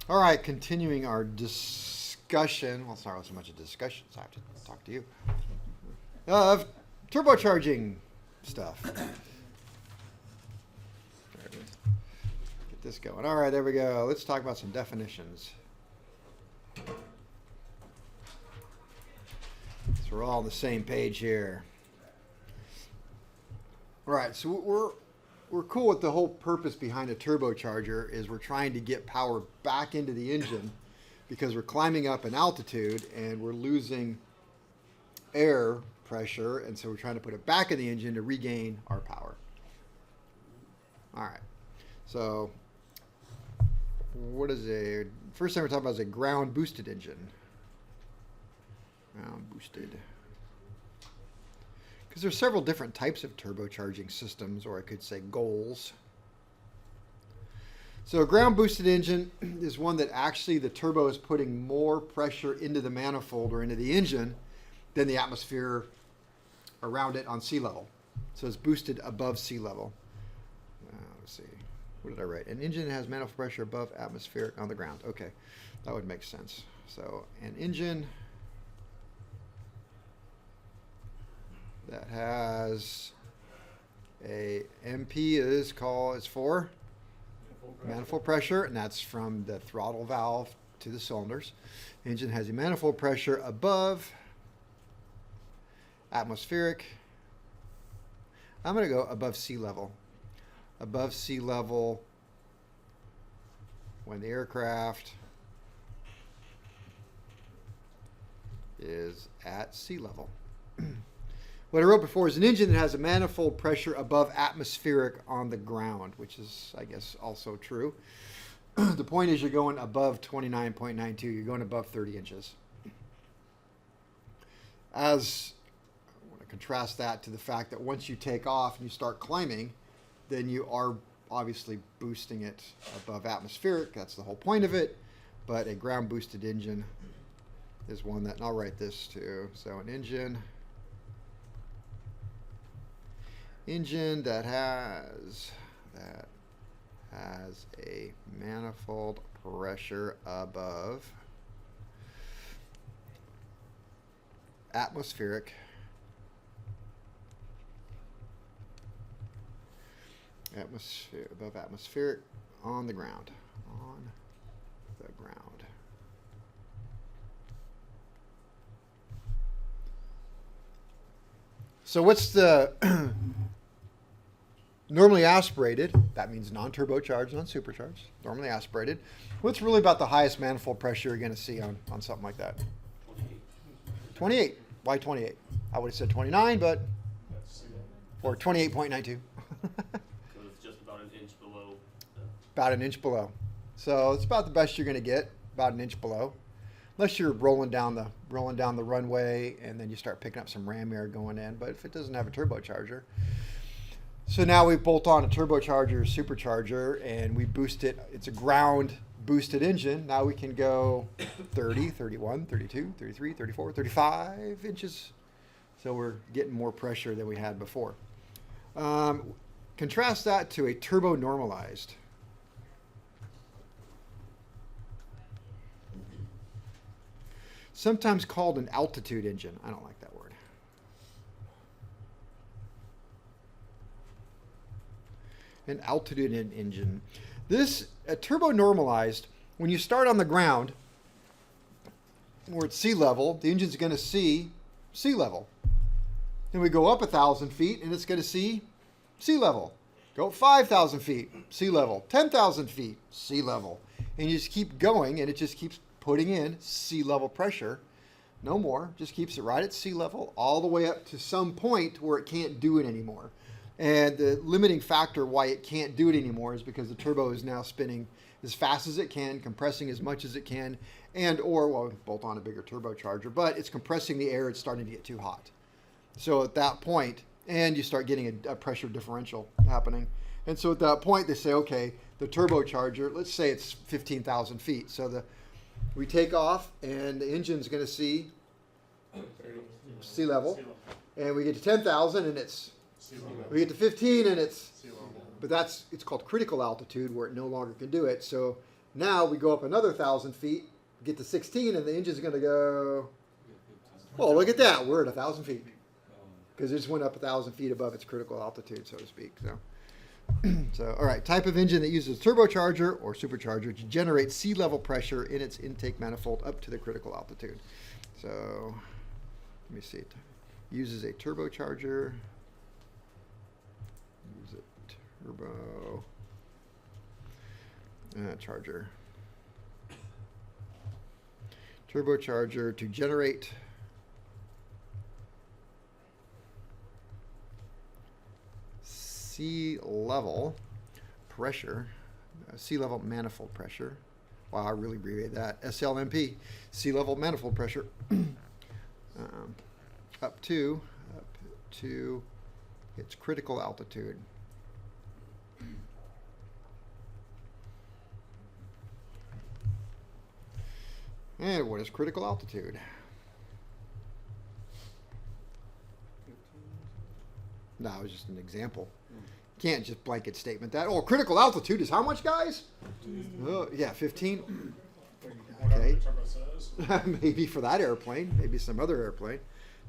All right, continuing our discussion. Well, it's not so much a discussion, so I have to talk to you. Of turbocharging stuff. Get this going. All right, there we go. Let's talk about some definitions. So we're all on the same page here. All right, so we're cool with the whole purpose behind a turbocharger is we're trying to get power back into the engine because we're climbing up an altitude and we're losing air pressure, and so we're trying to put it back in the engine to regain our power. All right, so what is first thing we're talking about is a ground boosted engine. Ground boosted. Because there's several different types of turbocharging systems, or I could say goals. So a ground boosted engine is one that actually the turbo is putting more pressure into the manifold or into the engine than the atmosphere around it on sea level. So it's boosted above sea level. Let's see. What did I write? An engine has manifold pressure above atmospheric on the ground. Okay, that would make sense. So an engine that has a MP is for manifold pressure, and that's from the throttle valve to the cylinders. Engine has a manifold pressure above atmospheric. I'm going to go above sea level. Above sea level when the aircraft is at sea level. What I wrote before is an engine that has a manifold pressure above atmospheric on the ground, which is, I guess, also true. The point is you're going above 29.92. You're going above 30 inches. As I want to contrast that to the fact that once you take off and you start climbing, then you are obviously boosting it above atmospheric. That's the whole point of it. But a ground boosted engine is one that, and I'll write this too. So an engine that has a manifold pressure above atmospheric above atmospheric on the ground. So what's the normally aspirated? That means non-turbocharged, non-supercharged. Normally aspirated. What's really about the highest manifold pressure you're going to see on something like that? 28. Why 28? I would have said 29, but or 28.92. So it's just about an inch below. About an inch below. So it's about the best you're going to get, about an inch below. Unless you're rolling down the runway and then you start picking up some ram air going in. But if it doesn't have a turbocharger. So now we bolt on a turbocharger, supercharger, and we boost it. It's a ground boosted engine. Now we can go 30, 31, 32, 33, 34, 35 inches. So we're getting more pressure than we had before. Contrast that to a turbo normalized. Sometimes called an altitude engine. I don't like that word. An altitude engine. A turbo normalized, when you start on the ground, or at sea level, the engine's going to see sea level. Then we go up 1,000 feet, and it's going to see sea level. Go 5,000 feet, sea level. 10,000 feet, sea level. And you just keep going, and it just keeps putting in sea level pressure. No more. Just keeps it right at sea level all the way up to some point where it can't do it anymore. And the limiting factor why it can't do it anymore is because the turbo is now spinning as fast as it can, compressing as much as it can, well, bolt on a bigger turbocharger, but it's compressing the air. It's starting to get too hot. So at that point, and you start getting a pressure differential happening. And so at that point, they say, okay, the turbocharger, let's say it's 15,000 feet. So we take off, and the engine's going to see sea level. And we get to 10,000, and it's we get to 15, and it's but it's called critical altitude where it no longer can do it. So Now we go up another 1,000 feet, get to 16, and the engine's going to go. Oh, look at that! We're at 1,000 feet because it just went up 1,000 feet above its critical altitude, so to speak. So, all right. Type of engine that uses turbocharger or supercharger to generate sea level pressure in its intake manifold up to the critical altitude. So, let me see. It uses a turbocharger. Use it. Turbo. Charger. Turbocharger to generate sea level pressure, sea level manifold pressure. Wow, I really abbreviated that. SLMP, sea level manifold pressure, up to its critical altitude. And what is critical altitude? No, it was just an example. Can't just blanket statement that. Oh, critical altitude is how much, guys? Oh, yeah, 15. Okay. Maybe for that airplane, maybe some other airplane.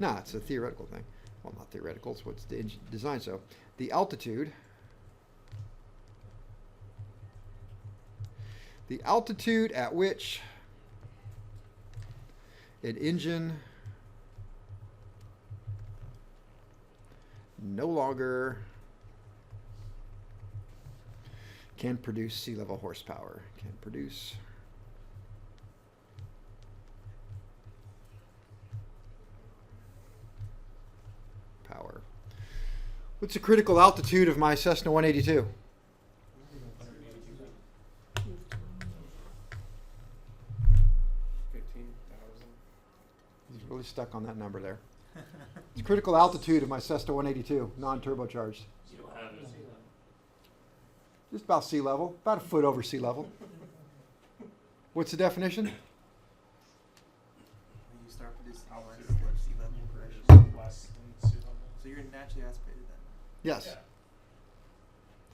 No, it's a theoretical thing. Well, not theoretical, it's what's the engine design. So the altitude at which an engine no longer can produce sea level horsepower. Can produce power. What's the critical altitude of my Cessna 182? He's really stuck on that number there. It's critical altitude of my Cessna 182, non-turbocharged. You don't have it. Just about sea level, about a foot over sea level. What's the definition? When you start producing less sea level pressure. Less than sea level. So you're naturally aspirated then. Yes. Yeah.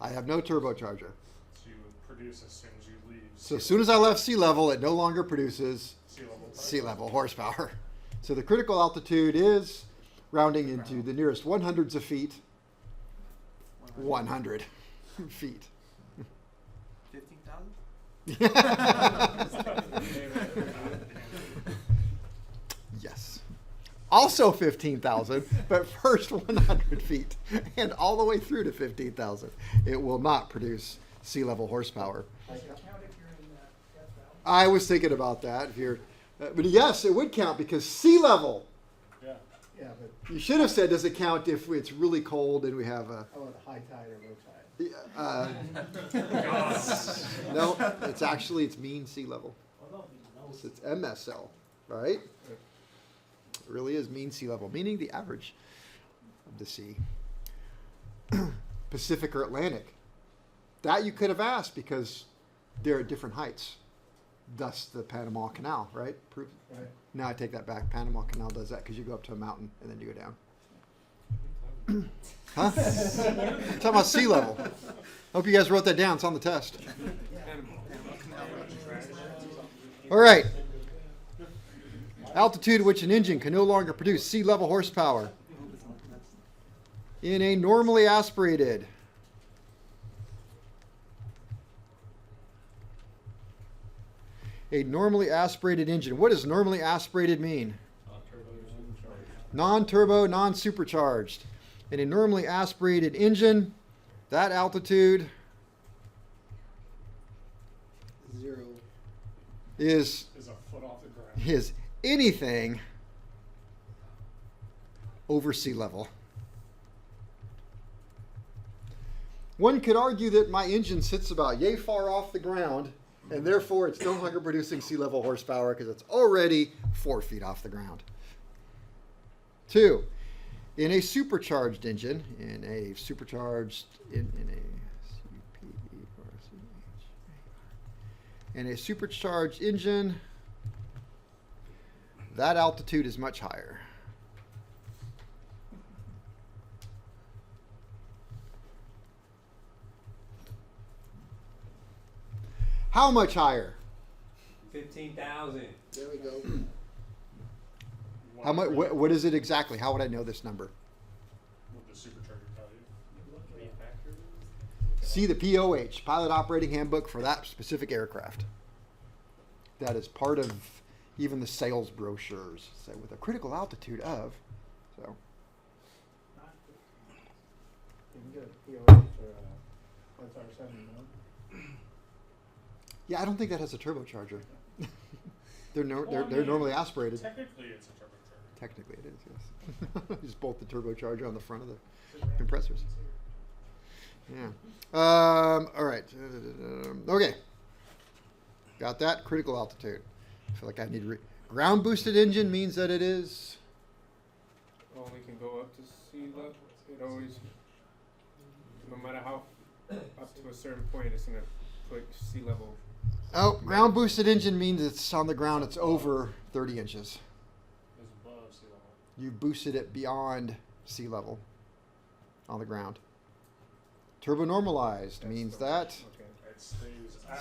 I have no turbocharger. So you would produce as soon as you leave. So as soon as I left sea level, it no longer produces sea level. sea level horsepower. So the critical altitude is, rounding into the nearest 100s of feet, 100 feet. 15,000? Yes. Also 15,000, but first 100 feet and all the way through to 15,000. It will not produce sea level horsepower. I was thinking about that. If you're, but yes, it would count because sea level. Yeah. Yeah, but You should have said, does it count if it's really cold and we have a... I want high tide or low tide. No, it's mean sea level. It's MSL, right? It really is mean sea level, meaning the average of the sea. Pacific or Atlantic. That you could have asked because they're at different heights. Thus the Panama Canal, right? Proof. Right. Now I take that back. Panama Canal does that because you go up to a mountain and then you go down. Huh? Talking about sea level. Hope you guys wrote that down. It's on the test. All right. Altitude at which an engine can no longer produce sea level horsepower in a normally aspirated engine. What does normally aspirated mean? Non-turbo, non-supercharged. In a normally aspirated engine, that altitude 0 is Is a foot off the ground. is anything over sea level. One could argue that my engine sits about yay far off the ground, and therefore it's no longer producing sea level horsepower because it's already 4 feet off the ground. 2. In a supercharged engine, in a supercharged engine, that altitude is much higher. How much higher? 15,000. There we go. How much? What is it exactly? How would I know this number? What the supercharger tell you? Manufacturer? See the POH, Pilot Operating Handbook for that specific aircraft. That is part of even the sales brochures. Say with a critical altitude of, so. You can get a POH or a SR7, no? Yeah, I don't think that has a turbocharger. they're Well, I they're mean, normally aspirated. Technically, it's a turbocharger. Technically, it is. Yes. Just bolt the turbocharger on the front of the compressors. Yeah. All right. Okay. Got that? Critical altitude. I feel like I need ground boosted engine means that it is. Only can go up to sea level. It always, no matter how, up to a certain point, it's gonna put sea level. Oh, ground boosted engine means it's on the ground. It's over 30 inches. It's above sea level. You boosted it beyond sea level on the ground. Turbo normalized means that Okay. It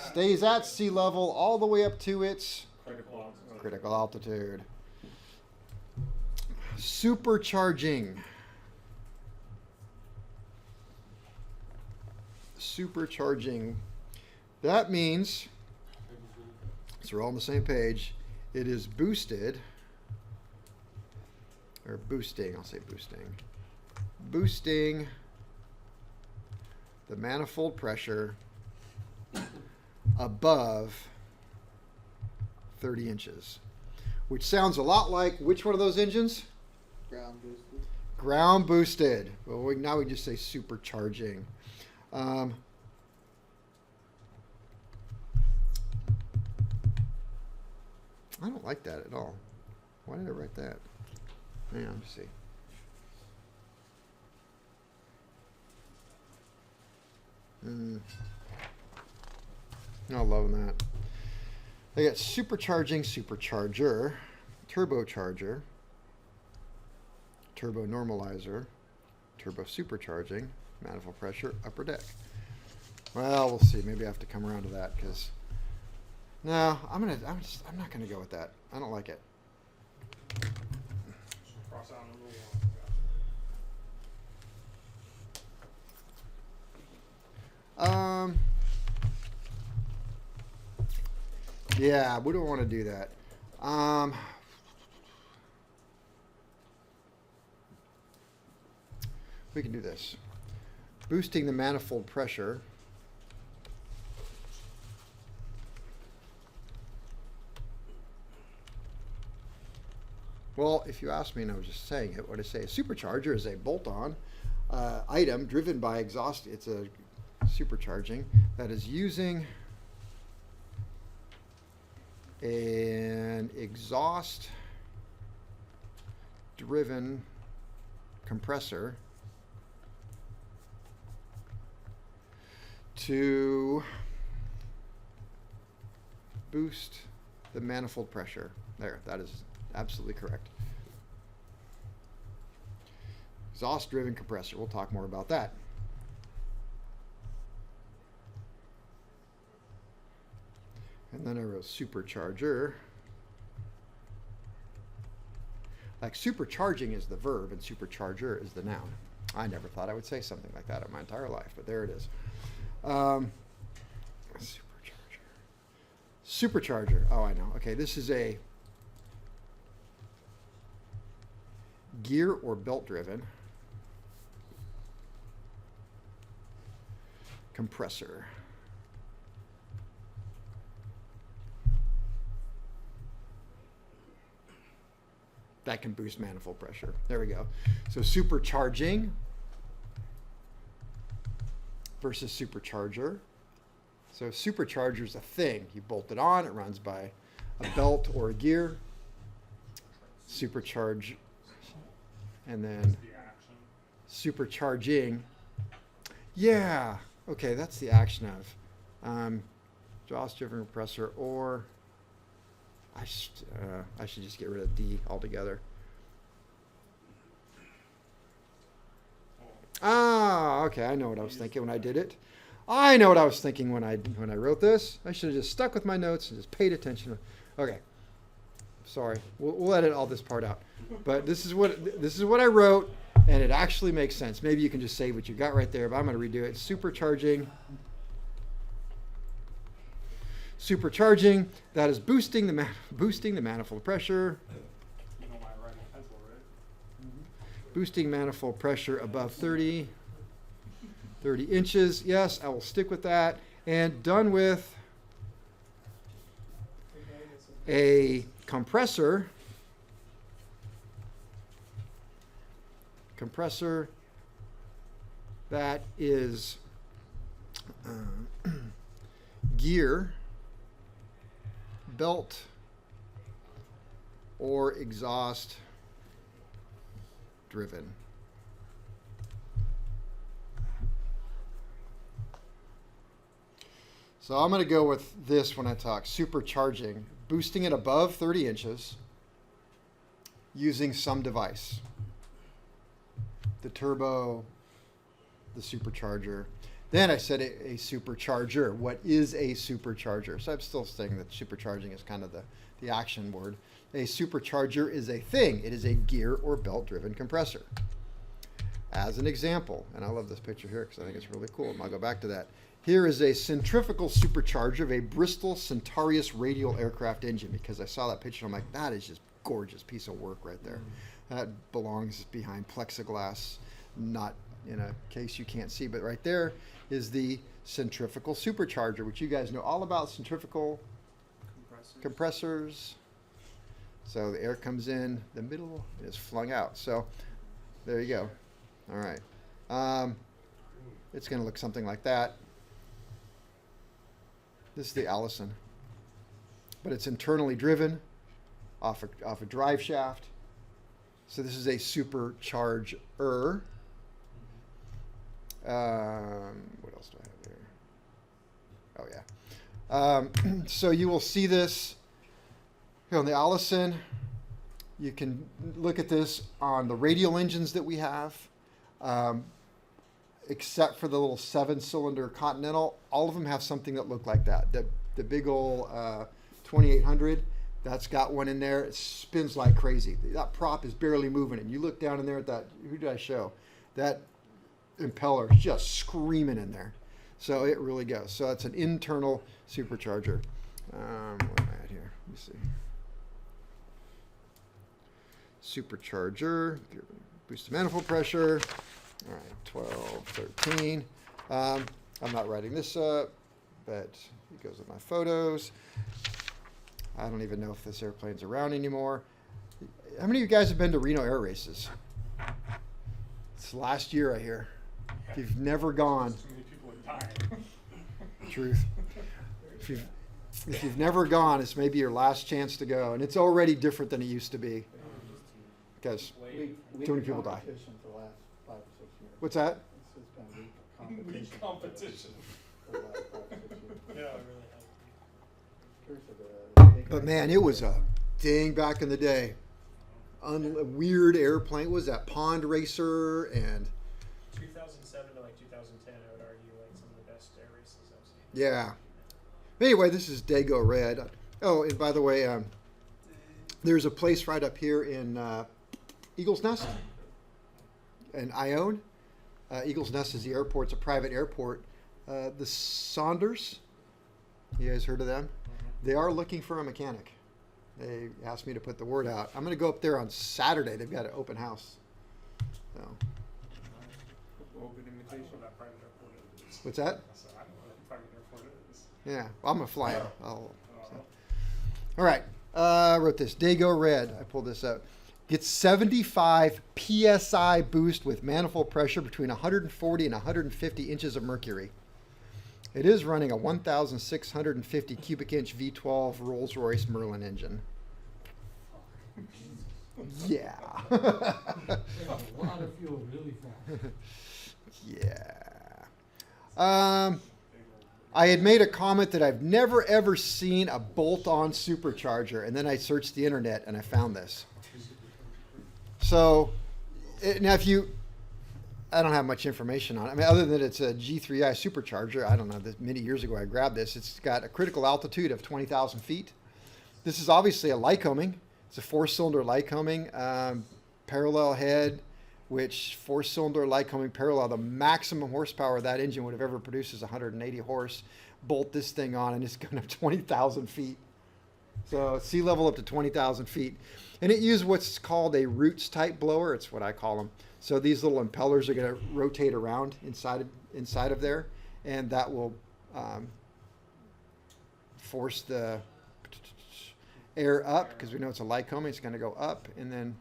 stays at sea level all the way up to its Critical altitude. critical altitude. Supercharging. Supercharging. That means, so we're all on the same page, it is boosted, or boosting, I'll say boosting. Boosting the manifold pressure above 30 inches, which sounds a lot like which one of those engines? Ground boosted. Ground boosted. Well, now we just say supercharging. I don't like that at all. Why did I write that? Hang on, let me see. Not loving that. I got supercharging, supercharger, turbocharger, turbo normalizer, turbo supercharging, manifold pressure, upper deck. Well, we'll see. Maybe I have to come around to that because no, I'm not gonna go with that. I don't like it. Cross out a little one. Yeah, we don't want to do that. We can do this. Boosting the manifold pressure. Well, if you ask me, and I was just saying it, what I say, a supercharger is a bolt-on item driven by exhaust. It's a supercharging that is using an exhaust-driven compressor to boost the manifold pressure. There, that is absolutely correct. Exhaust-driven compressor. We'll talk more about that. And then I wrote supercharger. Like supercharging is the verb and supercharger is the noun. I never thought I would say something like that in my entire life, but there it is. Supercharger. Oh, I know. Okay, this is a gear or belt driven compressor. That can boost manifold pressure. There we go. So supercharging versus supercharger. So supercharger is a thing. You bolt it on, it runs by a belt or a gear. Supercharge, and then The action. supercharging. Yeah. Okay, that's the action of exhaust-driven compressor, or I should just get rid of D altogether. Ah, okay, I know what I was thinking when I did it. I know what I was thinking when I wrote this. I should have just stuck with my notes and just paid attention. Okay. Sorry. We'll edit all this part out. But this is what I wrote, and it actually makes sense. Maybe you can just say what you got right there, but I'm going to redo it. Supercharging. Supercharging. That is boosting the manifold pressure. You know why I write in pencil, right? Boosting manifold pressure above 30 inches. Yes, I will stick with that. And done with a compressor. Compressor that is gear, belt, or exhaust driven. So I'm going to go with this when I talk supercharging, boosting it above 30 inches using some device. The turbo, the supercharger. Then I said a supercharger. What is a supercharger? So I'm still saying that supercharging is kind of the action word. A supercharger is a thing. It is a gear or belt driven compressor. As an example, and I love this picture here because I think it's really cool, and I'll go back to that. Here is a centrifugal supercharger of a Bristol Centaurus radial aircraft engine, because I saw that picture and I'm like, that is just gorgeous piece of work right there. That belongs behind plexiglass, not in a case you can't see, but right there is the centrifugal supercharger, which you guys know all about, centrifugal compressors. So the air comes in the middle and is flung out. So there you go. All right. It's going to look something like that. This is the Allison, but it's internally driven off a drive shaft. So this is a supercharger. What else do I have here? Oh yeah. So you will see this here on the Allison. You can look at this on the radial engines that we have. Except for the little 7-cylinder Continental, all of them have something that look like that. The big old 2800, that's got one in there. It spins like crazy. That prop is barely moving. And you look down in there at that, who did I show? That impeller is just screaming in there. So it really goes. So it's an internal supercharger. Where am I at here? Let me see. Supercharger, boost the manifold pressure. All right, 12, 13. I'm not writing this up, but it goes with my photos. I don't even know if this airplane's around anymore. How many of you guys have been to Reno Air Races? It's last year, I hear. If you've never gone. Too many people are dying. Truth. If you've never gone, it's maybe your last chance to go. And it's already different than it used to be. Because too many people die. For the last 5 or 6 years. What's that? This has been Weak competition. for the last 5 or 6 years. Yeah, it really has. But man, it was a thing back in the day. Weird airplane. What was that? Pond Racer and 2007 to like 2010, I would argue, like some of the best air races I've seen. yeah. Anyway, this is Dago Red. Oh, and by the way, there's a place right up here in Eagles Nest, in Ione. Eagles Nest is the airport. It's a private airport. The Saunders, you guys heard of them? They are looking for a mechanic. They asked me to put the word out. I'm going to go up there on Saturday. They've got an open house. So, Open invitation. That private airport is. what's that? So I don't know what private airport is. Yeah, well, I'm going to fly it. All right. I wrote this. Dago Red. I pulled this up. Gets 75 PSI boost with manifold pressure between 140 and 150 inches of mercury. It is running a 1,650 cubic inch V12 Rolls-Royce Merlin engine. Yeah. A lot of fuel really fast. Yeah. I had made a comment that I've never ever seen a bolt-on supercharger, and then I searched the internet and I found this. So, now if you, I don't have much information on it. I mean, other than it's a G3I supercharger. I don't know. Many years ago I grabbed this. It's got a critical altitude of 20,000 feet. This is obviously a Lycoming. It's a 4-cylinder Lycoming, parallel head, which 4-cylinder Lycoming parallel. The maximum horsepower that engine would have ever produced is 180 horse. Bolt this thing on and it's going up 20,000 feet. So sea level up to 20,000 feet. And it used what's called a roots type blower. It's what I call them. So these little impellers are going to rotate around inside of there, and that will force the air up, because we know it's a Lycoming. It's going to go up and then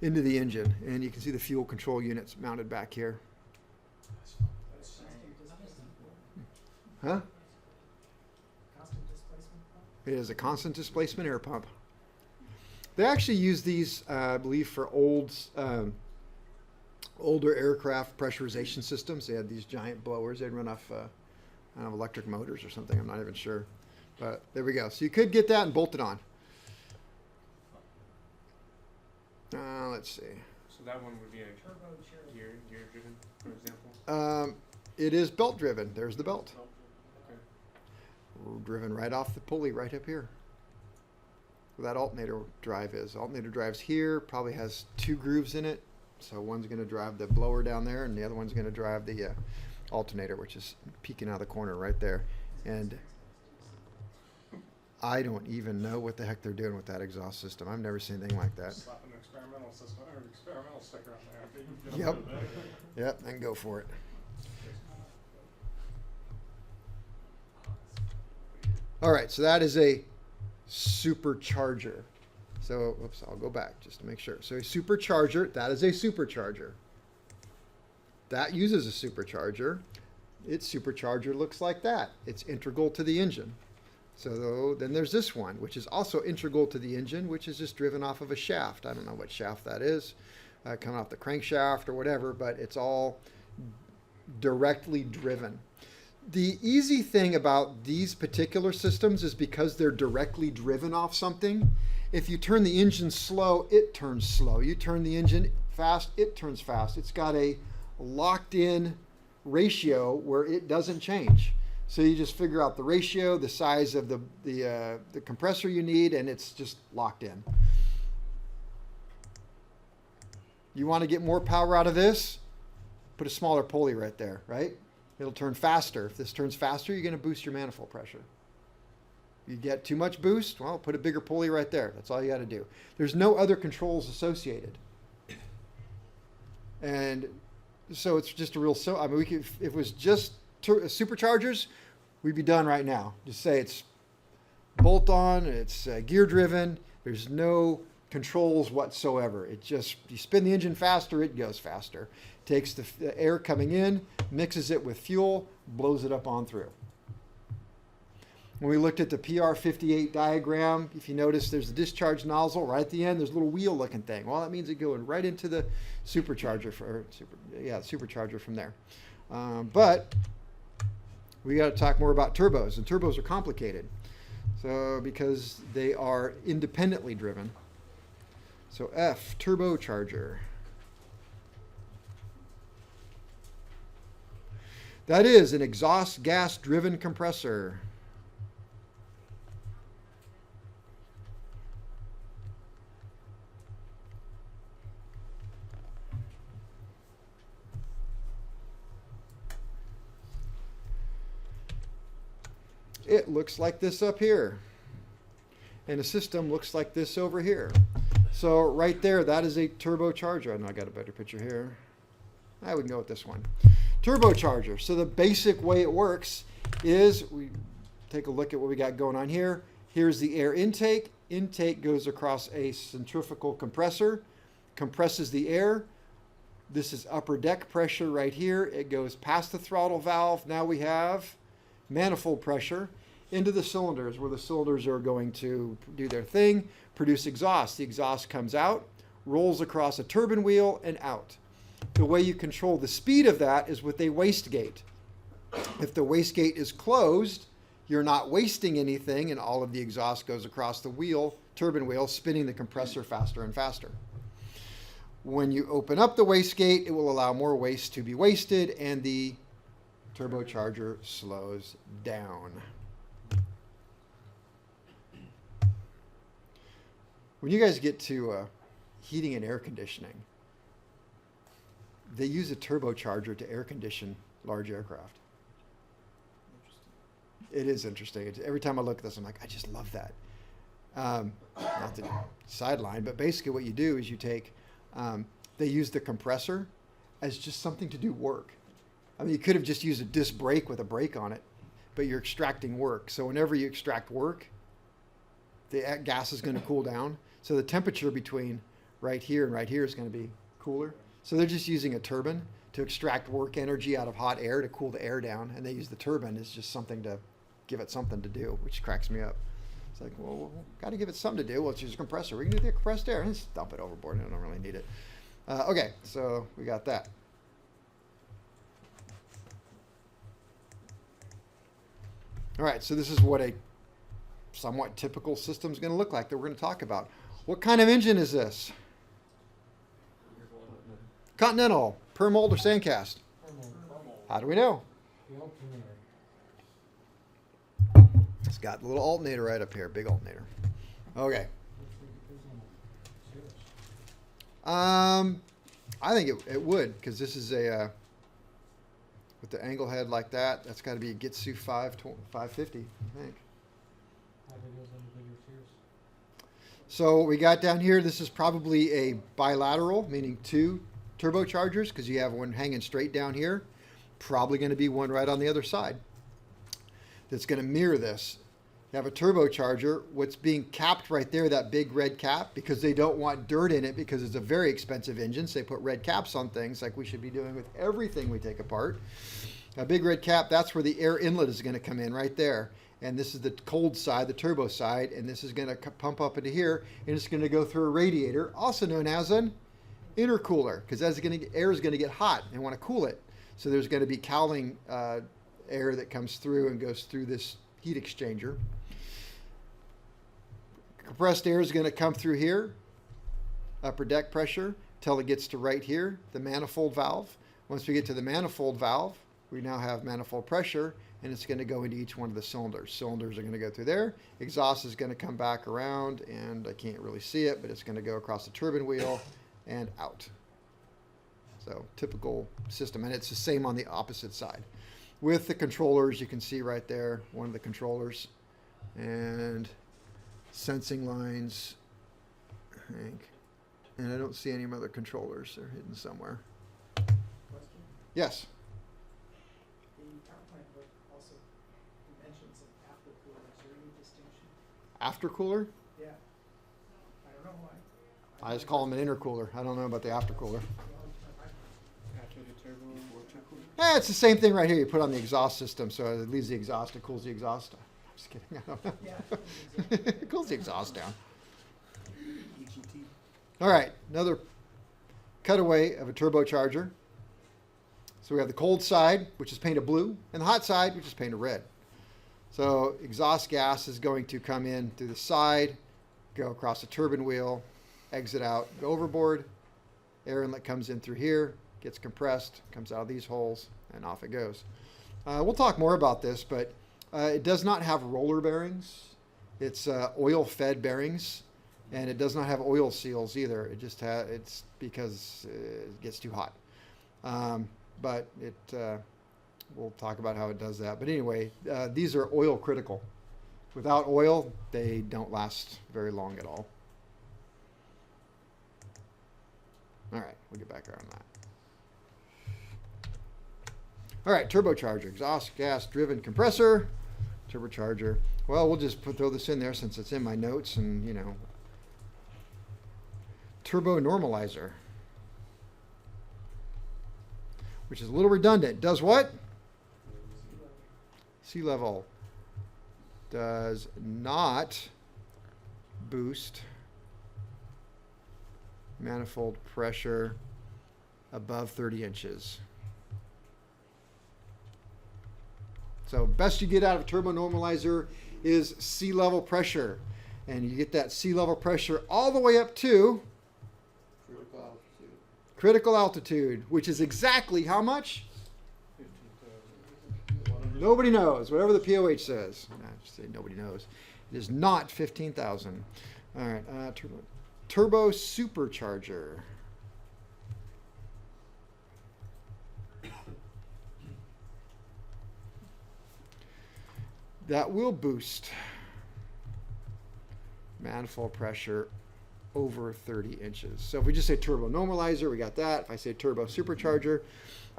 into the engine. And you can see the fuel control units mounted back here. Huh? It is a constant displacement air pump. They actually use these, I believe, for older aircraft pressurization systems. They had these giant blowers. They'd run off electric motors or something. I'm not even sure. But there we go. So you could get that and bolt it on. Let's see. So that one would be a gear driven, for example. It is belt driven. There's the belt. Okay. We're driven right off the pulley right up here. Where that alternator drive is. Alternator drive's here. Probably has 2 grooves in it. So one's going to drive the blower down there, and the other one's going to drive the alternator, which is peeking out of the corner right there. And I don't even know what the heck they're doing with that exhaust system. I've never seen anything like that. Slap an experimental system or experimental sticker on there. Yep. Yep, then go for it. All right, so that is a supercharger. So, oops, I'll go back just to make sure. So a supercharger, that is a supercharger. That uses a supercharger. Its supercharger looks like that. It's integral to the engine. So then there's this one, which is also integral to the engine, which is just driven off of a shaft. I don't know what shaft that is, coming off the crankshaft or whatever, but it's all directly driven. The easy thing about these particular systems is because they're directly driven off something, if you turn the engine slow, it turns slow. You turn the engine fast, it turns fast. It's got a locked in ratio where it doesn't change. So you just figure out the ratio, the size of the compressor you need, and it's just locked in. You want to get more power out of this? Put a smaller pulley right there, right? It'll turn faster. If this turns faster, you're going to boost your manifold pressure. You get too much boost, well, put a bigger pulley right there. That's all you got to do. There's no other controls associated. And so it's just a real, I mean, if it was just superchargers, we'd be done right now. Just say it's bolt on, it's gear driven, there's no controls whatsoever. It just, you spin the engine faster, it goes faster. Takes the air coming in, mixes it with fuel, blows it up on through. When we looked at the PR58 diagram, if you notice there's a discharge nozzle right at the end, there's a little wheel looking thing. Well, that means it's going right into the supercharger, supercharger from there. But we got to talk more about turbos, and turbos are complicated. So because they are independently driven. So F, turbocharger. That is an exhaust gas driven compressor. It looks like this up here. And the system looks like this over here. So right there, that is a turbocharger. I know I got a better picture here. I would go with this one. Turbocharger. So the basic way it works is we take a look at what we got going on here. Here's the air intake. Intake goes across a centrifugal compressor, compresses the air. This is upper deck pressure right here. It goes past the throttle valve. Now we have manifold pressure into the cylinders, where the cylinders are going to do their thing, produce exhaust. The exhaust comes out, rolls across a turbine wheel and out. The way you control the speed of that is with a wastegate. If the wastegate is closed, you're not wasting anything, and all of the exhaust goes across the wheel, turbine wheel, spinning the compressor faster and faster. When you open up the wastegate, it will allow more waste to be wasted, and the turbocharger slows down. When you guys get to heating and air conditioning, they use a turbocharger to air condition large aircraft. It is interesting. Every time I look at this, I'm like, I just love that. Not the sideline, but basically what you do is you take, they use the compressor as just something to do work. I mean, you could have just used a disc brake with a brake on it, but you're extracting work. So whenever you extract work, the gas is going to cool down. So the temperature between right here and right here is going to be cooler. So they're just using a turbine to extract work energy out of hot air to cool the air down. And they use the turbine as just something to give it something to do, which cracks me up. It's like, well, got to give it something to do. Well, let's use a compressor. We can do the compressed air and just dump it overboard. I don't really need it. Okay, so we got that. All right, so this is what a somewhat typical system is going to look like that we're going to talk about. What kind of engine is this? Continental, per mold or sandcast? How do we know? The alternator. It's got a little alternator right up here, big alternator. Okay. I think it would, because this is a with the angle head like that. That's got to be a Gitsu 550, I think. So what we got down here, this is probably a bilateral, meaning two turbochargers, because you have one hanging straight down here. Probably going to be one right on the other side that's going to mirror this. You have a turbocharger. What's being capped right there, that big red cap, because they don't want dirt in it because it's a very expensive engine. So they put red caps on things like we should be doing with everything we take apart. A big red cap, that's where the air inlet is going to come in right there. And this is the cold side, the turbo side, and this is going to pump up into here, and it's going to go through a radiator, also known as an intercooler, because air is going to get hot and want to cool it. So there's going to be cowling air that comes through and goes through this heat exchanger. Compressed air is going to come through here, upper deck pressure, till it gets to right here, the manifold valve. Once we get to the manifold valve, we now have manifold pressure, and it's going to go into each one of the cylinders. Cylinders are going to go through there. Exhaust is going to come back around, and I can't really see it, but it's going to go across the turbine wheel and out. So typical system, and it's the same on the opposite side. With the controllers, you can see right there, one of the controllers, and sensing lines, I think. And I don't see any other controllers. They're hidden somewhere. Question? Yes? The PowerPoint book also mentions an aftercooler. Is there any distinction? Aftercooler? Yeah. I don't know why. I just call them an intercooler. I don't know about the aftercooler. After the turbo. It's the same thing right here. You put on the exhaust system, so it leaves the exhaust, it cools the exhaust. I'm just kidding. I don't know. Yeah. It cools the exhaust down. All right, another cutaway of a turbocharger. So we have the cold side, which is painted blue, and the hot side, which is painted red. So exhaust gas is going to come in through the side, go across the turbine wheel, exit out, go overboard. Air inlet comes in through here, gets compressed, comes out of these holes, and off it goes. We'll talk more about this, but it does not have roller bearings. It's oil-fed bearings, and it does not have oil seals either. It just it's because it gets too hot. But we'll talk about how it does that. But anyway, these are oil critical. Without oil, they don't last very long at all. All right, we'll get back around that. All right, turbocharger, exhaust gas driven compressor, turbocharger. Well, we'll just throw this in there since it's in my notes, and you know, turbo normalizer, which is a little redundant. Does what? Sea level. Does not boost manifold pressure above 30 inches. So best you get out of a turbo normalizer is sea level pressure. And you get that sea level pressure all the way up to Critical altitude, which is exactly how much? 15,000. Nobody knows. Whatever the POH says. Nah, just say nobody knows. It is not 15,000. All right. Turbo supercharger. That will boost manifold pressure over 30 inches. So if we just say turbo normalizer, we got that. If I say turbo supercharger,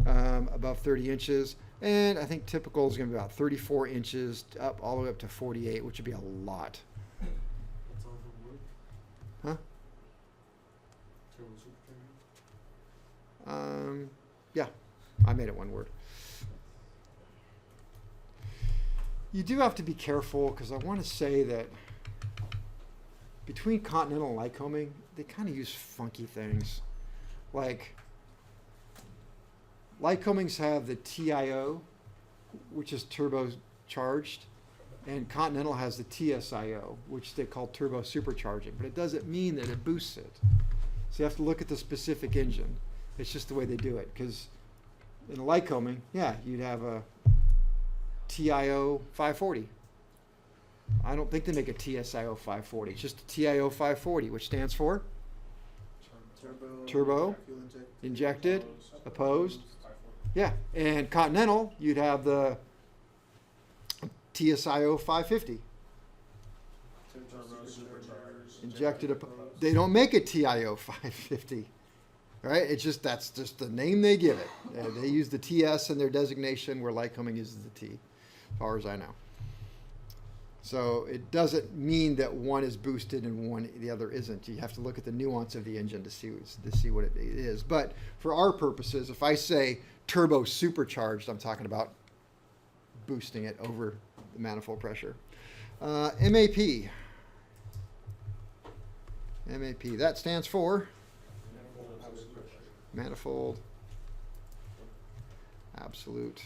above 30 inches. And I think typical is going to be about 34 inches up all the way up to 48, which would be a lot. That's all the word. Huh? Turbo supercharger. Yeah, I made it one word. You do have to be careful because I want to say that between Continental and Lycoming, they kind of use funky things. Like, Lycomings have the TIO, which is turbocharged, and Continental has the TSIO, which they call turbo supercharging. But it doesn't mean that it boosts it. So you have to look at the specific engine. It's just the way they do it. Because in a Lycoming, yeah, you'd have a TIO 540. I don't think they make a TSIO 540. It's just a TIO 540, which stands for Turbo, fuel injected, opposed. Yeah, and Continental, you'd have the TSIO 550. Injected, they don't make a TIO 550. Right? It's just, that's just the name they give it. They use the TS in their designation where Lycoming uses the T, as far as I know. So it doesn't mean that one is boosted and the other isn't. You have to look at the nuance of the engine to see what it is. But for our purposes, if I say turbo supercharged, I'm talking about boosting it over the manifold pressure. MAP. MAP. That stands for manifold absolute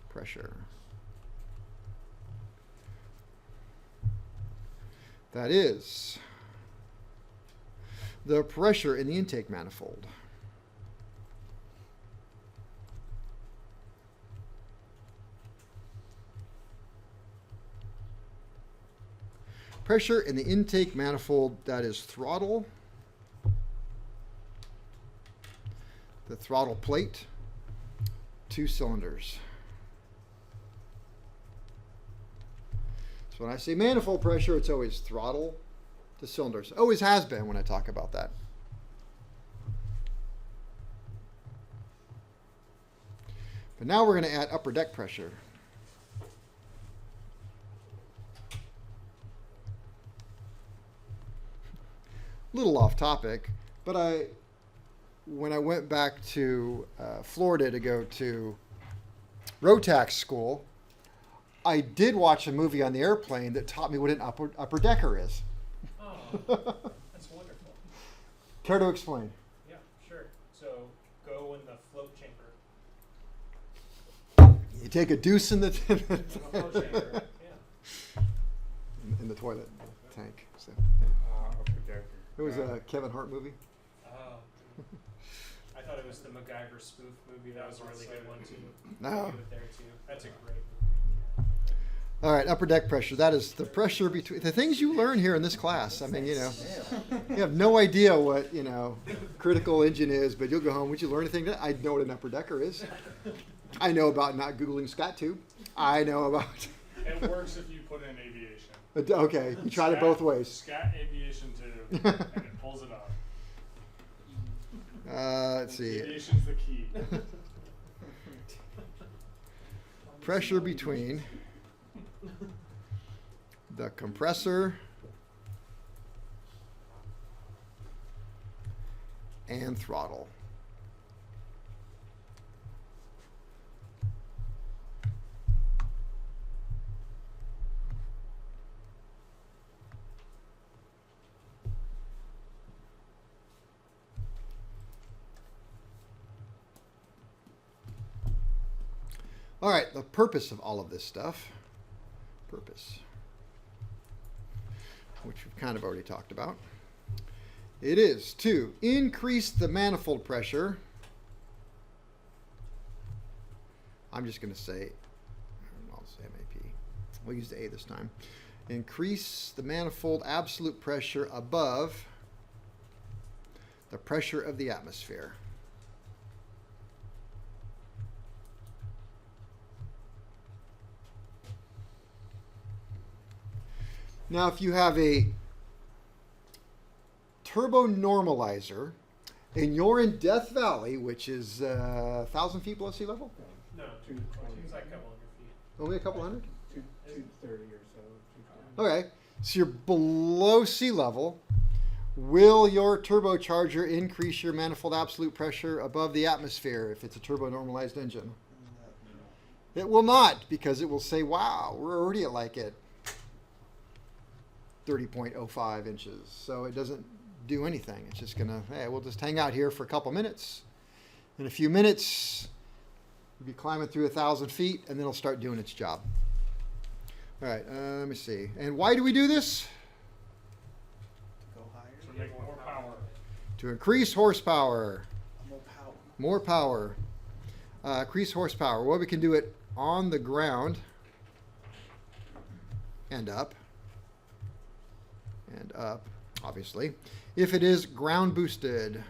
pressure. That is the pressure in the intake manifold. Pressure in the intake manifold, that is throttle, the throttle plate, 2 cylinders. So when I say manifold pressure, it's always throttle to cylinders. Always has been when I talk about that. But now we're going to add upper deck pressure. Little off topic, but when I went back to Florida to go to road tax school, I did watch a movie on the airplane that taught me what an upper decker is. Oh, that's wonderful. Care to explain? Yeah, sure. So go in the float chamber. You take a deuce in the In the float chamber. Yeah. in the toilet tank. So, Upper decker. it was a Kevin Hart movie. Oh. I thought it was the MacGyver spoof movie. That was a really good one too. No. Do it there too. That's a great movie. All right, upper deck pressure. That is the pressure between the things you learn here in this class. I mean, you have no idea what, critical engine is, but you'll go home. Would you learn anything? I know what an upper decker is. I know about not Googling scat tube. I know about. It works if you put in aviation. Okay, you tried it both ways. Scat aviation too, and it pulls it off. Let's see. Aviation's the key. Pressure between the compressor and throttle. All right, the purpose of all of this stuff, which we've kind of already talked about, It is to increase the manifold pressure. I'm just going to say, I'll say MAP. We'll use the A this time. Increase the manifold absolute pressure above the pressure of the atmosphere. Now, if you have a turbo normalizer and you're in Death Valley, which is 1,000 feet below sea level, No, it's like a couple hundred feet. only a couple hundred. 230 or so. Okay, so you're below sea level. Will your turbocharger increase your manifold absolute pressure above the atmosphere if it's a turbo normalized engine? It will not, because it will say, wow, we're already at like at 30.05 inches. So it doesn't do anything. It's just going to, hey, we'll just hang out here for a couple minutes. In a few minutes, you'll be climbing through 1,000 feet, and then it'll start doing its job. All right, let me see. And why do we do this? Go higher. To make more power. To increase horsepower. More power. More power. Increase horsepower. Well, we can do it on the ground and up. And up, obviously. If it is ground boosted.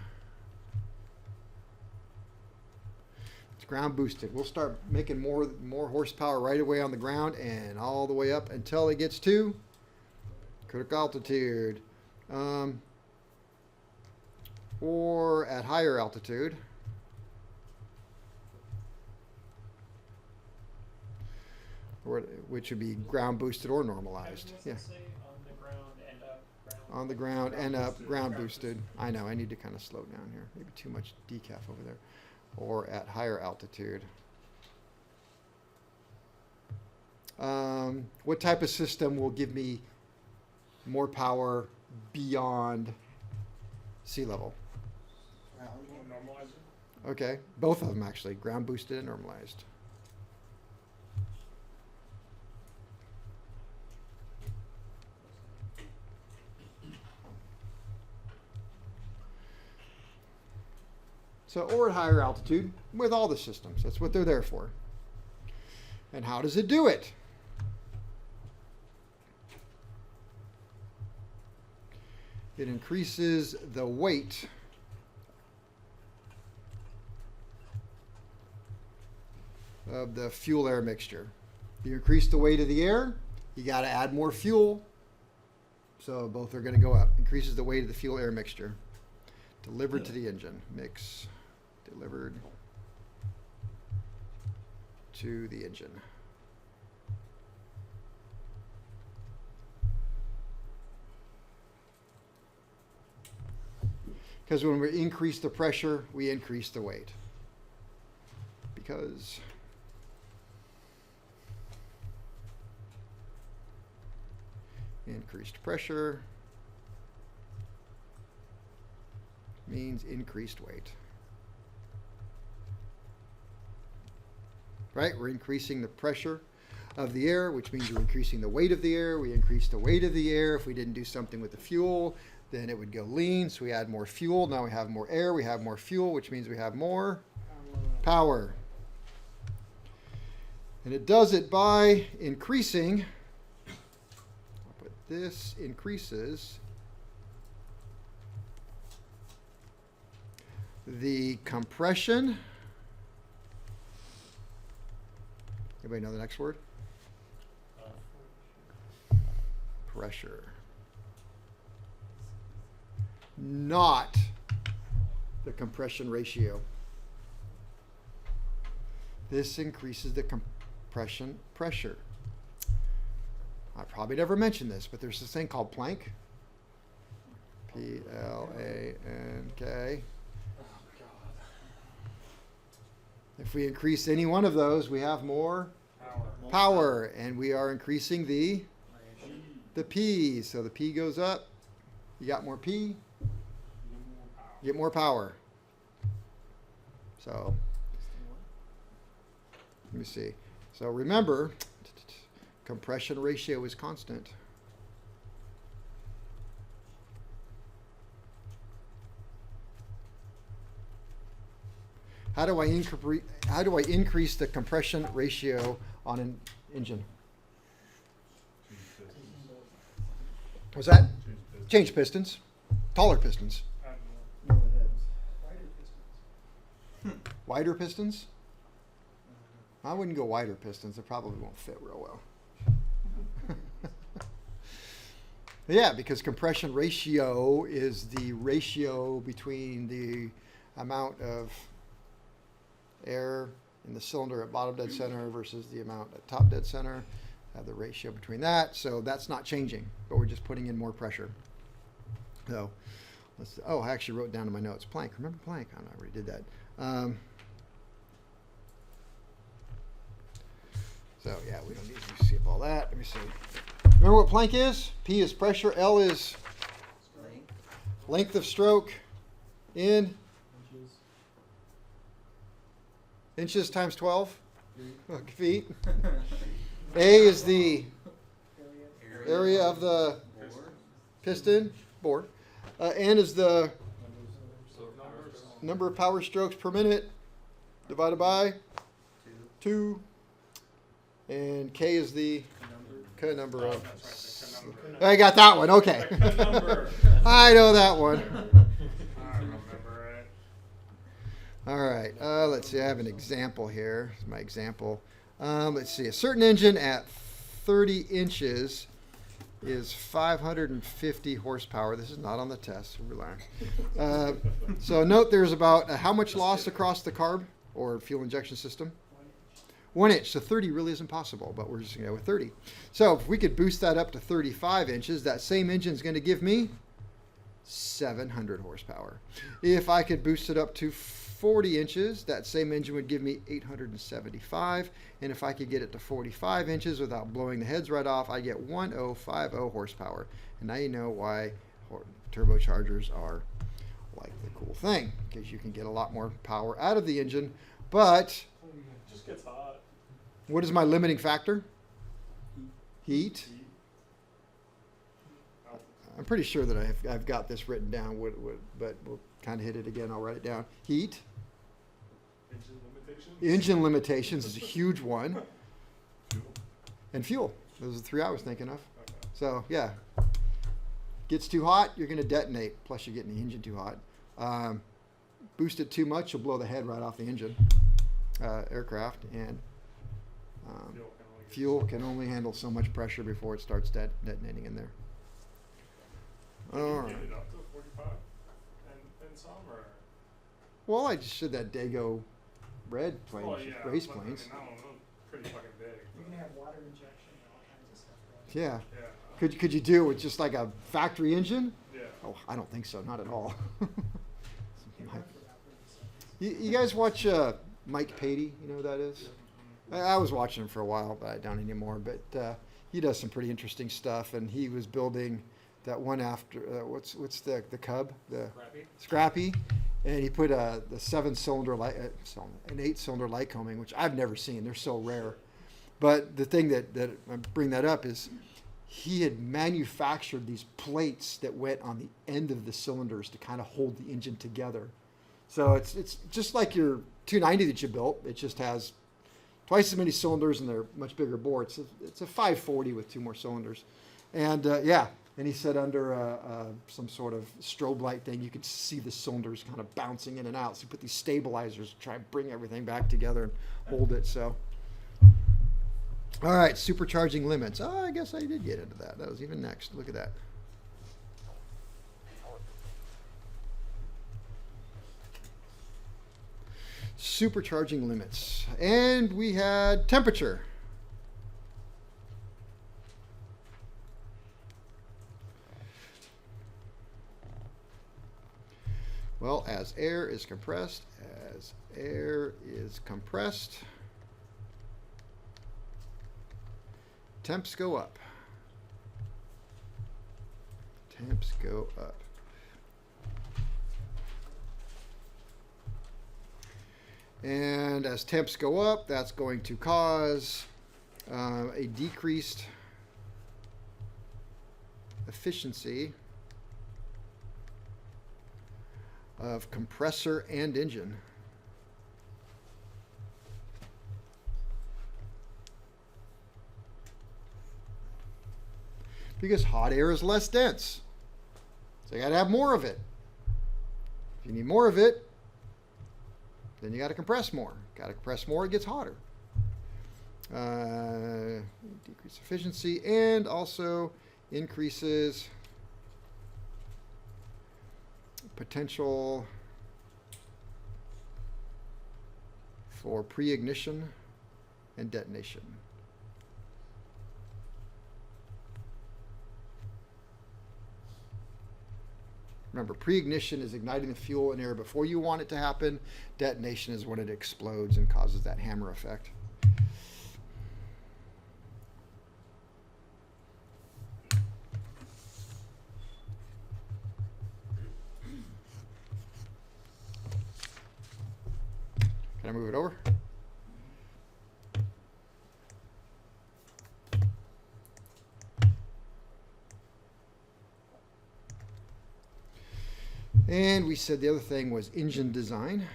It's ground boosted. We'll start making more horsepower right away on the ground and all the way up until it gets to critical altitude. Or at higher altitude. Or, which would be ground boosted or normalized. Does Yeah. it say on the ground and up? On the ground and up, ground boosted. I know, I need to kind of slow down here. Maybe too much decaf over there. Or at higher altitude. What type of system will give me more power beyond sea level? Normalizer. Okay, both of them actually, ground boosted and normalized. So, or at higher altitude with all the systems. That's what they're there for. And how does it do it? It increases the weight of the fuel-air mixture. You increase the weight of the air, you got to add more fuel. So both are going to go up. Increases the weight of the fuel-air mixture. Delivered to the engine. Mix. Delivered to the engine. Because when we increase the pressure, we increase the weight. Because increased pressure means increased weight. Right? We're increasing the pressure of the air, which means we're increasing the weight of the air. We increase the weight of the air. If we didn't do something with the fuel, then it would go lean. So we add more fuel. Now we have more air. We have more fuel, which means we have more power. And it does it by increasing, I'll put this, increases the compression. Anybody know the next word? Pressure. Not the compression ratio. This increases the compression pressure. I probably never mentioned this, but there's this thing called Planck. P-L-A-N-K. If we increase any one of those, we have more power, and we are increasing the P. So the P goes up. You got more P, you get more power. So let me see. So remember, compression ratio is constant. How do I increase the compression ratio on an engine? What's that? Change pistons. Taller pistons. Mill the heads. Wider pistons. Wider pistons? I wouldn't go wider pistons. They probably won't fit real well. Yeah, because compression ratio is the ratio between the amount of air in the cylinder at bottom dead center versus the amount at top dead center. The ratio between that. So that's not changing, but we're just putting in more pressure. So, I actually wrote down in my notes, Planck. Remember Planck? I already did that. So yeah, we don't need to skip all that. Let me see. Remember what Planck is? P is pressure. L is length of stroke in inches times 12 feet. A is the area of the piston bore. N is the number of power strokes per minute divided by 2. And K is the number of. I got that one. Okay. I know that one. I remember it. All right. Let's see. I have an example here. Here's my example. Let's see. A certain engine at 30 inches is 550 horsepower. This is not on the test. Relax. So note there's about how much loss across the carb or fuel injection system? 1 inch. So 30 really isn't possible, but we're just going to go with 30. So if we could boost that up to 35 inches, that same engine is going to give me 700 horsepower. If I could boost it up to 40 inches, that same engine would give me 875. And if I could get it to 45 inches without blowing the heads right off, I get 1050 horsepower. And now you know why turbochargers are like the cool thing, because you can get a lot more power out of the engine. But It just gets hot. what is my limiting factor? Heat. I'm pretty sure that I've got this written down, but we'll kind of hit it again. I'll write it down. Heat. Engine limitations. Engine limitations is a huge one. And fuel. Those are the 3 I was thinking of. Okay. So, yeah. Gets too hot, you're going to detonate. Plus, you're getting the engine too hot. Boost it too much, you'll blow the head right off the engine. Aircraft. And fuel can only handle so much pressure before it starts detonating in there. You All can right. get it up to 45 and some, or? Well, I just did that Dago red plane, Well, yeah, race but, planes. I mean, that one was pretty fucking big. You can have water injection and all kinds of stuff. Right? Yeah. Yeah. Could you do it with just like a factory engine? Yeah. Oh, I don't think so. Not at all. You can run for about 30 seconds. You guys watch Mike Patey? You know who that is? I was watching him for a while, but I don't anymore. But he does some pretty interesting stuff, and he was building that one after what's the Cub, the Scrappy, and he put the 7-cylinder light, an 8-cylinder light combing, which I've never seen. They're so rare. But the thing that I bring that up is he had manufactured these plates that went on the end of the cylinders to kind of hold the engine together. So it's just like your 290 that you built. It just has twice as many cylinders and they're much bigger bore. It's a 540 with 2 more cylinders. And and he said under some sort of strobe light thing, you could see the cylinders kind of bouncing in and out. So you put these stabilizers to try and bring everything back together and hold it. So, all right, supercharging limits. Oh, I guess I did get into that. That was even next. Look at that. Supercharging limits. And we had temperature. Well, as air is compressed, temps go up. Temps go up. And as temps go up, that's going to cause a decreased efficiency of compressor and engine. because hot air is less dense. So you got to have more of it. If you need more of it, then you got to compress more. Got to compress more, it gets hotter. Decrease efficiency and also increases potential for pre-ignition and detonation. Remember, pre-ignition is igniting the fuel and air before you want it to happen. Detonation is when it explodes and causes that hammer effect. Can I move it over? And we said the other thing was engine design.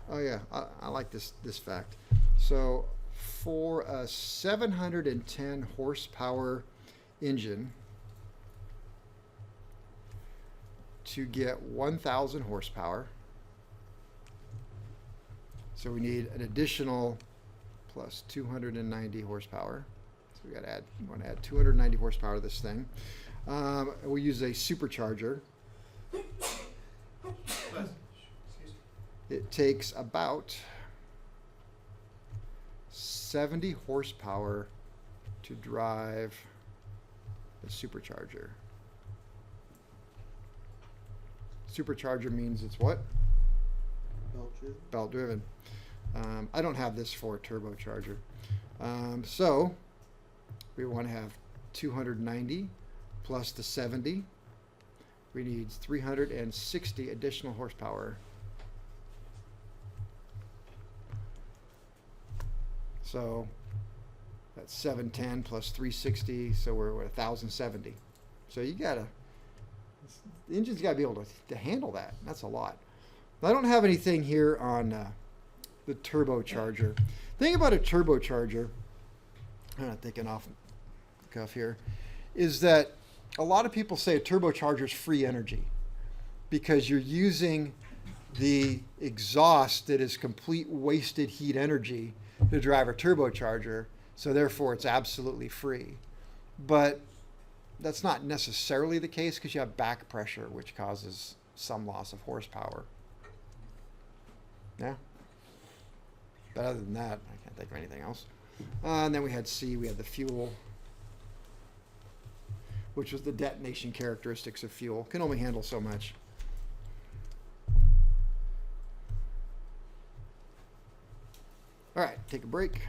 Oh yeah, I like this fact. So for a 710 horsepower engine, to get 1,000 horsepower, so we need an additional plus 290 horsepower. So we got to add. We want to add 290 horsepower to this thing. We use a supercharger. It takes about 70 horsepower to drive the supercharger. Supercharger means it's what? Belt driven. I don't have this for a turbocharger. So we want to have 290 plus the 70. We need 360 additional horsepower. So that's 710 plus 360, so we're at 1,070. So you gotta, the engine's gotta be able to handle that. That's a lot. I don't have anything here on the turbocharger. The thing about a turbocharger, I'm not thinking off the cuff here, is that a lot of people say a turbocharger is free energy because you're using the exhaust that is complete wasted heat energy to drive a turbocharger, so therefore it's absolutely free. But that's not necessarily the case because you have back pressure, which causes some loss of horsepower. Yeah. But other than that, I can't think of anything else. And then we had C, we had the fuel, which was the detonation characteristics of fuel. Can only handle so much. All right, take a break.